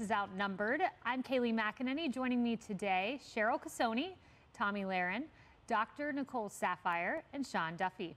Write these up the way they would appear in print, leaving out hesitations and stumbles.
Is outnumbered. I'm Kaylee McEnany. Joining me today, Cheryl Casoni, Tommy Lahren, Dr. Nicole Sapphire, and Sean Duffy.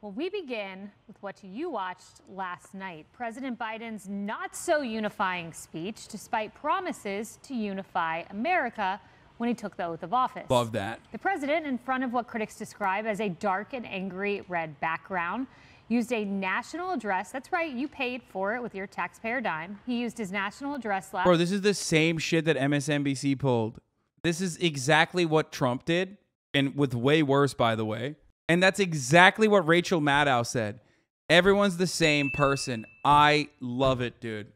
Well, we begin with what you watched last night. President Biden's not so unifying speech, despite promises to unify America when he took the oath of office. Love that. The president, in front of what critics describe as a dark and angry red background, used a national address. That's right, you paid for it with your taxpayer dime. He used his national address last. Bro, this is the same shit that MSNBC pulled. This is exactly what Trump did, and with way worse, by the way. And that's exactly what Rachel Maddow said. Everyone's the same person. I love it, dude.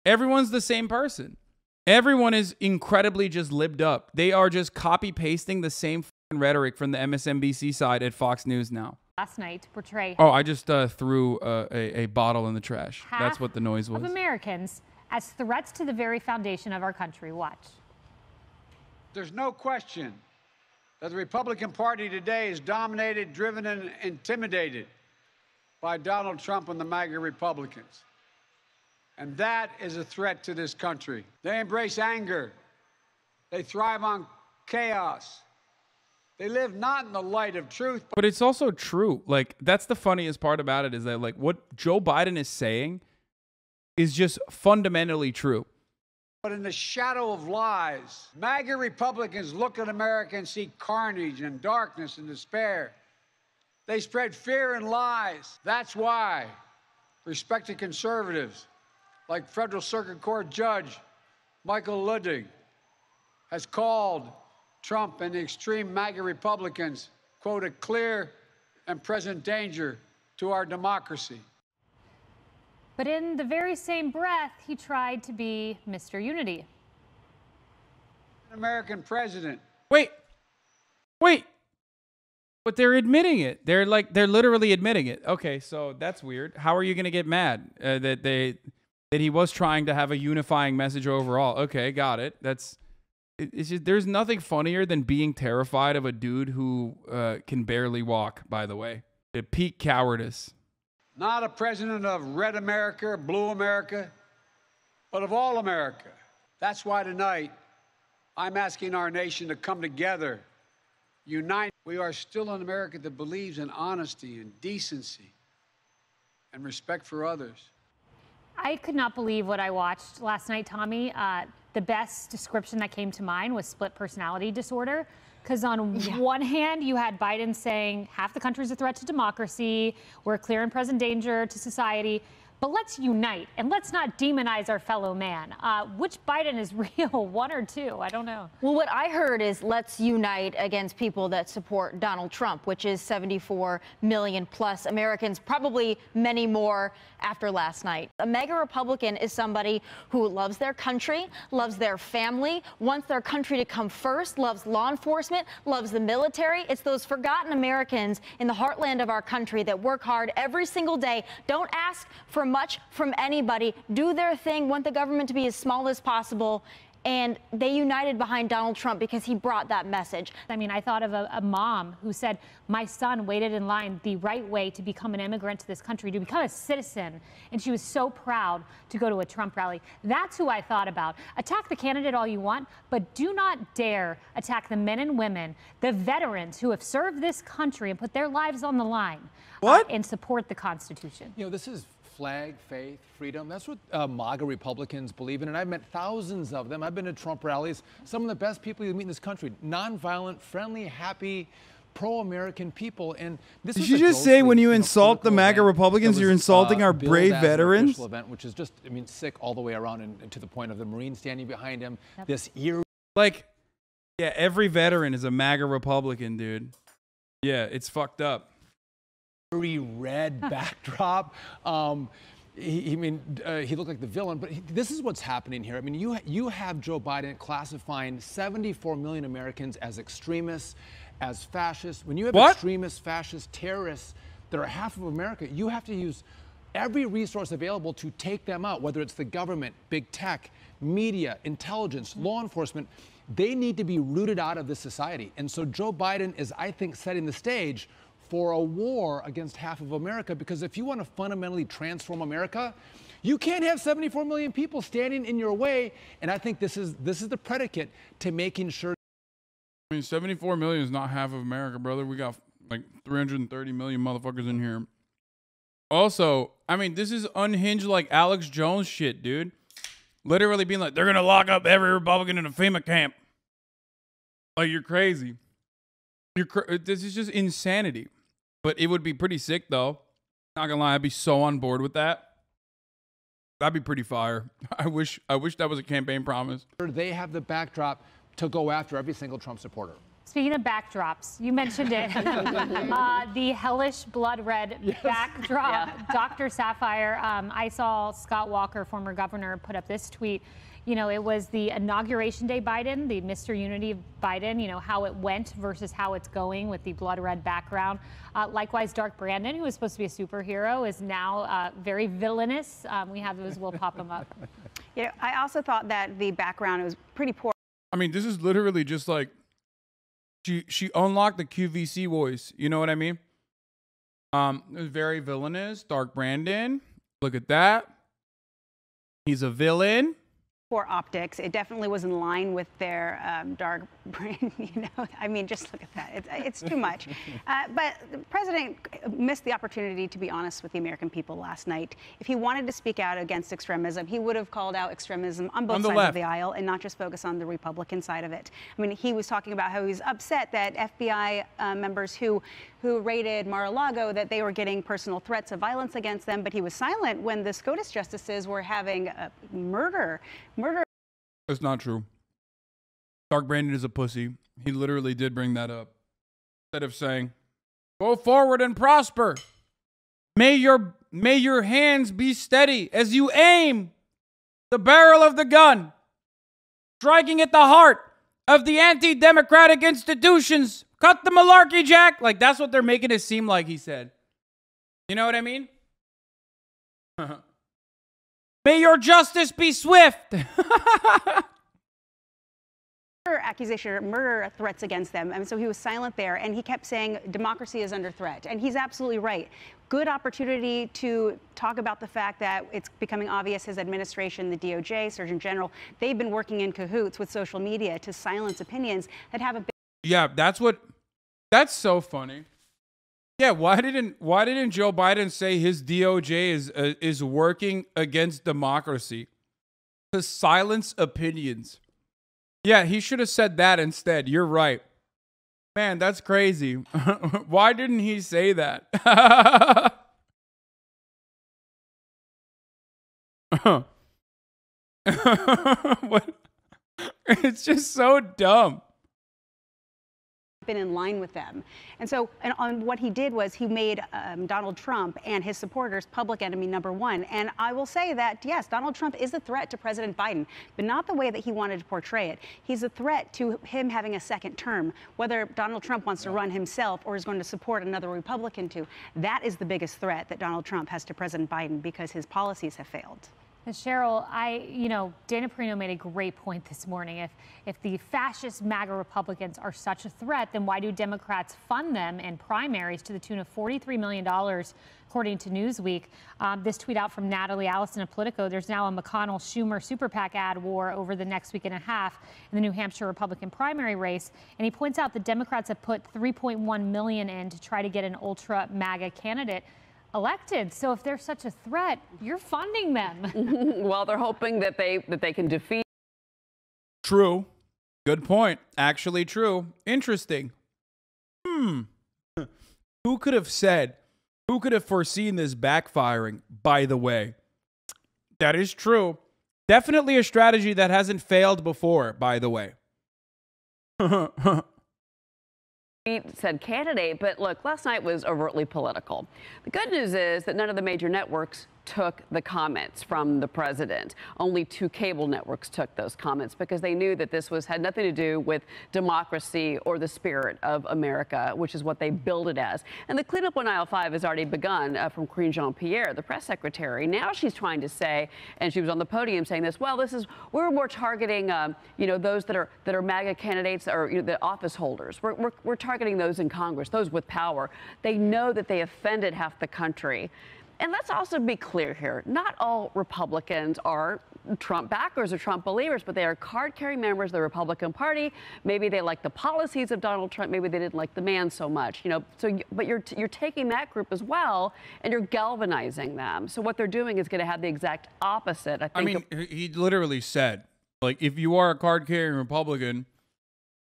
Everyone's the same person. Everyone is incredibly just libbed up. They are just copy-pasting the same rhetoric from the MSNBC side at Fox News now. Last night to portray. Oh, I just threw a bottle in the trash. That's what the noise was. Of Americans as threats to the very foundation of our country. Watch. There's no question that the Republican Party today is dominated, driven, and intimidated by Donald Trump and the MAGA Republicans. And that is a threat to this country. They embrace anger. They thrive on chaos. They live not in the light of truth. But it's also true. Like, that's the funniest part about it, is that, like, what Joe Biden is saying is just fundamentally true. But in the shadow of lies, MAGA Republicans look at America and see carnage and darkness and despair. They spread fear and lies. That's why respected conservatives like Federal Circuit Court Judge Michael Luttig has called Trump and the extreme MAGA Republicans, quote, a clear and present danger to our democracy. But in the very same breath, he tried to be Mr. Unity. An American president. Wait. But they're admitting it. They're literally admitting it. Okay, so that's weird. How are you going to get mad that he was trying to have a unifying message overall? Okay, got it. It's just, there's nothing funnier than being terrified of a dude who can barely walk, by the way. The peak cowardice. Not a president of red America, blue America, but of all America. That's why tonight I'm asking our nation to come together, unite. We are still an America that believes in honesty and decency and respect for others. I could not believe what I watched last night, Tommy. The best description that came to mind was split personality disorder. Because on one hand, you had Biden saying half the country's a threat to democracy, we're a clear and present danger to society, but let's unite and let's not demonize our fellow man. Which Biden is real, one or two? I don't know. Well, what I heard is let's unite against people that support Donald Trump, which is 74 million plus Americans, probably many more after last night. A MAGA Republican is somebody who loves their country, loves their family, wants their country to come first, loves law enforcement, loves the military. It's those forgotten Americans in the heartland of our country that work hard every single day, don't ask for much from anybody, do their thing, want the government to be as small as possible, and they united behind Donald Trump because he brought that message. I mean, I thought of a mom who said, my son waited in line the right way to become an immigrant to this country, to become a citizen, and she was so proud to go to a Trump rally. That's who I thought about. Attack the candidate all you want, but do not dare attack the men and women, the veterans who have served this country and put their lives on the line and support the Constitution. You know, this is flag, faith, freedom. That's what MAGA Republicans believe in. And I've met thousands of them. I've been to Trump rallies. Some of the best people you meet in this country. Nonviolent, friendly, happy, pro-American people. And this Did you just say when you insult the MAGA Republicans, you're insulting our brave veterans? Event, which is just, I mean, sick all the way around, and to the point of the Marine standing behind him. Yep. This eerie. Like, yeah, every veteran is a MAGA Republican, dude. Yeah, it's fucked up. Red backdrop. He looked like the villain, but this is what's happening here. I mean, you have Joe Biden classifying 74 million Americans as extremists, as fascists. When you have extremists, fascists, terrorists that are half of America, you have to use every resource available to take them out, whether it's the government, big tech, media, intelligence, law enforcement. They need to be rooted out of this society. And so Joe Biden is, I think, setting the stage for a war against half of America, because if you want to fundamentally transform America, you can't have 74 million people standing in your way. And I think this is the predicate to making sure. I mean, 74 million is not half of America, brother. We got like 330 million motherfuckers in here. Also, I mean, this is unhinged like Alex Jones shit, dude. Literally being like, they're going to lock up every Republican in a FEMA camp. Like, you're crazy. This is just insanity. But it would be pretty sick, though. Not gonna lie, I'd be so on board with that. That'd be pretty fire. I wish that was a campaign promise. They have the backdrop to go after every single Trump supporter. Speaking of backdrops, you mentioned it. The hellish blood red backdrop. Yeah. Dr. Sapphire, I saw Scott Walker, former governor, put up this tweet. You know, it was the inauguration day Biden, the Mr. Unity Biden, you know, how it went versus how it's going with the blood red background. Likewise, Dark Brandon, who was supposed to be a superhero, is now very villainous. We have those, we'll pop them up. Yeah, I also thought that the background was pretty poor. I mean, this is literally just like, she unlocked the QVC voice. You know what I mean? It was very villainous. Dark Brandon. Look at that. He's a villain. Poor optics. It definitely was in line with their dark brain. You know, I mean, just look at that. It's too much. But the president missed the opportunity to be honest with the American people last night. If he wanted to speak out against extremism, he would have called out extremism on both sides of the aisle and not just focus on the Republican side of it. I mean, he was talking about how he's upset that FBI members who raided Mar-a-Lago, that they were getting personal threats of violence against them, but he was silent when the SCOTUS justices were having murder. That's not true. Dark Brandon is a pussy. He literally did bring that up. Instead of saying, go forward and prosper. May your hands be steady as you aim the barrel of the gun, striking at the heart of the anti-democratic institutions. Cut the malarkey, Jack. Like, that's what they're making it seem like, he said. You know what I mean? May your justice be swift. Accusation, murder threats against them. And so he was silent there, and he kept saying democracy is under threat. And he's absolutely right. Good opportunity to talk about the fact that it's becoming obvious his administration, the DOJ, Surgeon General, they've been working in cahoots with social media to silence opinions that have a big... Yeah, that's so funny. Yeah, why didn't Joe Biden say his DOJ is working against democracy to silence opinions? Yeah, he should have said that instead. You're right. Man, that's crazy. Why didn't he say that? What? It's just so dumb. Been in line with them. And so on what he did was he made Donald Trump and his supporters public enemy #1. And I will say that, yes, Donald Trump is a threat to President Biden, but not the way that he wanted to portray it. He's a threat to him having a second term, whether Donald Trump wants to run himself or is going to support another Republican to. That is the biggest threat that Donald Trump has to President Biden because his policies have failed. And Cheryl, Dana Perino made a great point this morning. If the fascist MAGA Republicans are such a threat, then why do Democrats fund them in primaries to the tune of $43 million, according to Newsweek? This tweet out from Natalie Allison of Politico. There's now a McConnell-Schumer super PAC ad war over the next week and a half in the New Hampshire Republican primary race. And he points out the Democrats have put $3.1 million in to try to get an ultra MAGA candidate elected. So if they're such a threat, you're funding them. Well, they're hoping that they can defeat. True. Good point. Actually true. Interesting. Who could have foreseen this backfiring, by the way? That is true. Definitely a strategy that hasn't failed before, by the way. Said candidate, but look, last night was overtly political. The good news is that none of the major networks took the comments from the president. Only 2 cable networks took those comments because they knew that this had nothing to do with democracy or the spirit of America, which is what they billed it as. And the cleanup on aisle 5 has already begun from Karine Jean-Pierre, the press secretary. Now she's trying to say, and she was on the podium saying this, well, we're more targeting, those that are MAGA candidates or the office holders. We're targeting those in Congress, those with power. They know that they offended half the country. And let's also be clear here. Not all Republicans are Trump backers or Trump believers, but they are card-carrying members of the Republican Party. Maybe they like the policies of Donald Trump. Maybe they didn't like the man so much. But you're taking that group as well, and you're galvanizing them. So what they're doing is going to have the exact opposite. I mean, he literally said, like, if you are a card-carrying Republican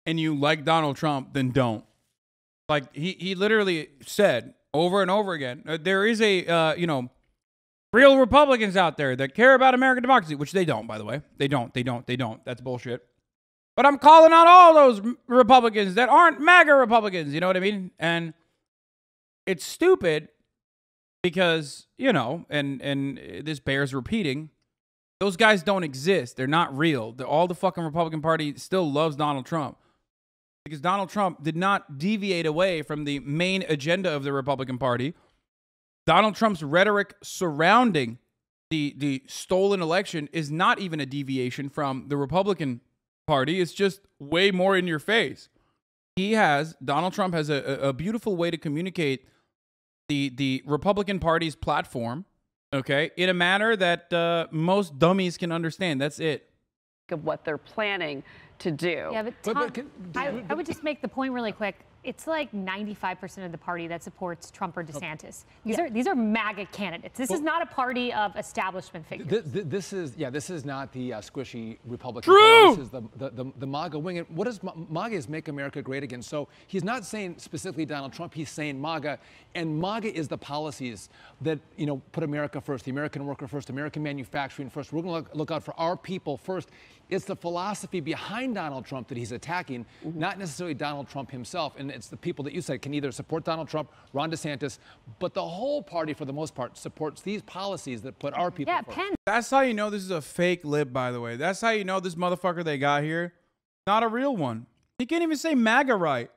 and you like Donald Trump, then don't. Like, he literally said over and over again, there is a, real Republicans out there that care about American democracy, which they don't, by the way. They don't. That's bullshit. But I'm calling out all those Republicans that aren't MAGA Republicans. You know what I mean? And it's stupid because, and this bears repeating, those guys don't exist. They're not real. All the fucking Republican Party still loves Donald Trump. Because Donald Trump did not deviate away from the main agenda of the Republican Party. Donald Trump's rhetoric surrounding the stolen election is not even a deviation from the Republican Party. It's just way more in your face. Donald Trump has a beautiful way to communicate the Republican Party's platform, okay, in a manner that most dummies can understand. That's it. Of what they're planning to do. Yeah, but Tom, I would just make the point really quick. It's like 95% of the party that supports Trump or DeSantis. These are MAGA candidates. This is not a party of establishment figures. This is not the squishy Republican True. Party. This is the MAGA wing. And what does MAGA is Make America Great Again? So he's not saying specifically Donald Trump. He's saying MAGA, and MAGA is the policies that put America first, the American worker first, American manufacturing first. We're going to look out for our people first. It's the philosophy behind Donald Trump that he's attacking, not necessarily Donald Trump himself. And it's the people that you said can either support Donald Trump, Ron DeSantis, but the whole party, for the most part, supports these policies that put our people first. That's how you know this is a fake lib, by the way. That's how you know this motherfucker they got here, not a real one. He can't even say MAGA right.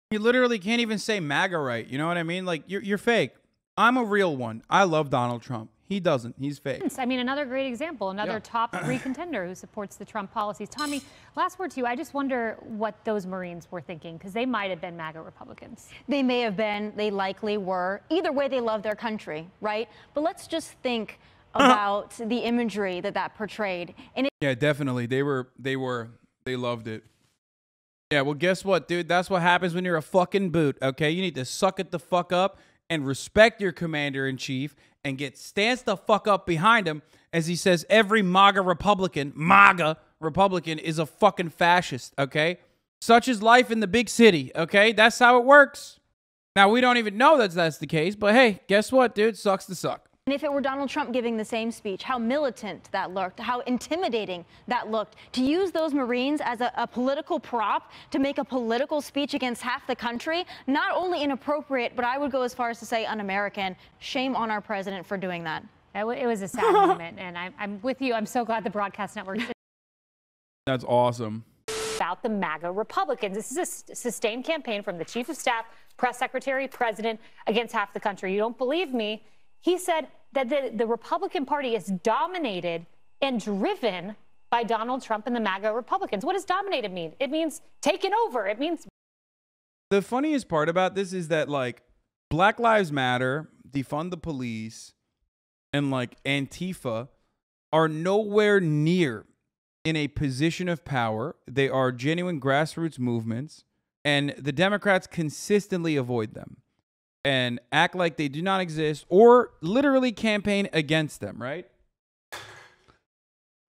He literally can't even say MAGA right. You know what I mean? Like, you're fake. I'm a real one. I love Donald Trump. He doesn't. He's fake. I mean, another great example, another top 3 contender who supports the Trump policies. Tommy, last word to you. I just wonder what those Marines were thinking, because they might have been MAGA Republicans. They may have been. They likely were. Either way, they love their country, right? But let's just think about the imagery that portrayed. And yeah, definitely. They loved it. Yeah, well, guess what, dude? That's what happens when you're a fucking boot, okay? You need to suck it the fuck up and respect your commander-in-chief and stands the fuck up behind him as he says every MAGA Republican is a fucking fascist, okay? Such is life in the big city, okay? That's how it works. Now, we don't even know that's the case, but hey, guess what, dude? Sucks to suck. And if it were Donald Trump giving the same speech, how militant that looked, how intimidating that looked. To use those Marines as a political prop to make a political speech against half the country, not only inappropriate, but I would go as far as to say un-American. Shame on our president for doing that. It was a sad moment, and I'm with you. I'm so glad the broadcast network. That's awesome. About the MAGA Republicans. This is a sustained campaign from the chief of staff, press secretary, president against half the country. You don't believe me? He said that the Republican Party is dominated and driven by Donald Trump and the MAGA Republicans. What does dominated mean? It means taken over. It means... The funniest part about this is that, like, Black Lives Matter, defund the police, and, like, Antifa are nowhere near in a position of power. They are genuine grassroots movements, and the Democrats consistently avoid them and act like they do not exist or literally campaign against them, right?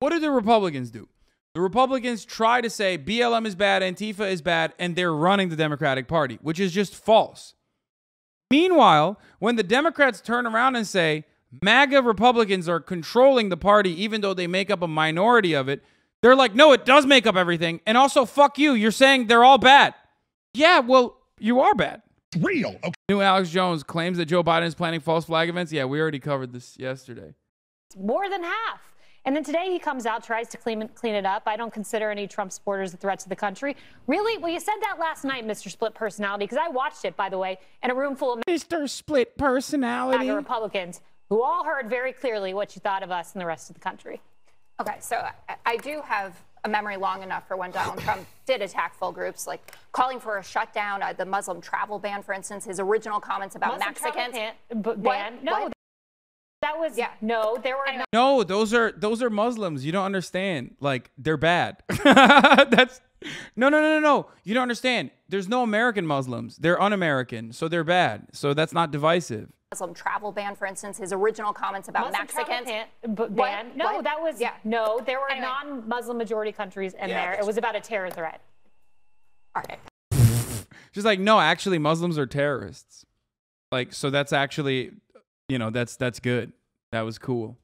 What do the Republicans do? The Republicans try to say BLM is bad, Antifa is bad, and they're running the Democratic Party, which is just false. Meanwhile, when the Democrats turn around and say MAGA Republicans are controlling the party even though they make up a minority of it, they're like, no, it does make up everything. And also, fuck you. You're saying they're all bad. Yeah, well, you are bad. real. Okay. New Alex Jones claims that Joe Biden is planning false flag events. Yeah, we already covered this yesterday. More than half. And then today he comes out, tries to clean it up. I don't consider any Trump supporters a threat to the country. Really? Well, you said that last night, Mr. Split Personality, because I watched it, by the way, in a room full of Mr. Split Personality Republicans who all heard very clearly what you thought of us and the rest of the country. Okay, so I do have a memory long enough for when Donald Trump did attack full groups, like calling for a shutdown, the Muslim travel ban, for instance, his original comments about Mexicans. Ban? No. What? That was no. There were no. Those are Muslims. You don't understand. Like, they're bad. That's no. You don't understand. There's no American Muslims. They're un-American, so they're bad. So that's not divisive. Muslim travel ban, for instance, his original comments about Mexicans. Ban? No, What? that was no. There were non-Muslim majority countries in there. It was about a terror threat. All right. She's like, no, actually, Muslims are terrorists. Like, so that's actually, you know, that's good. That was cool.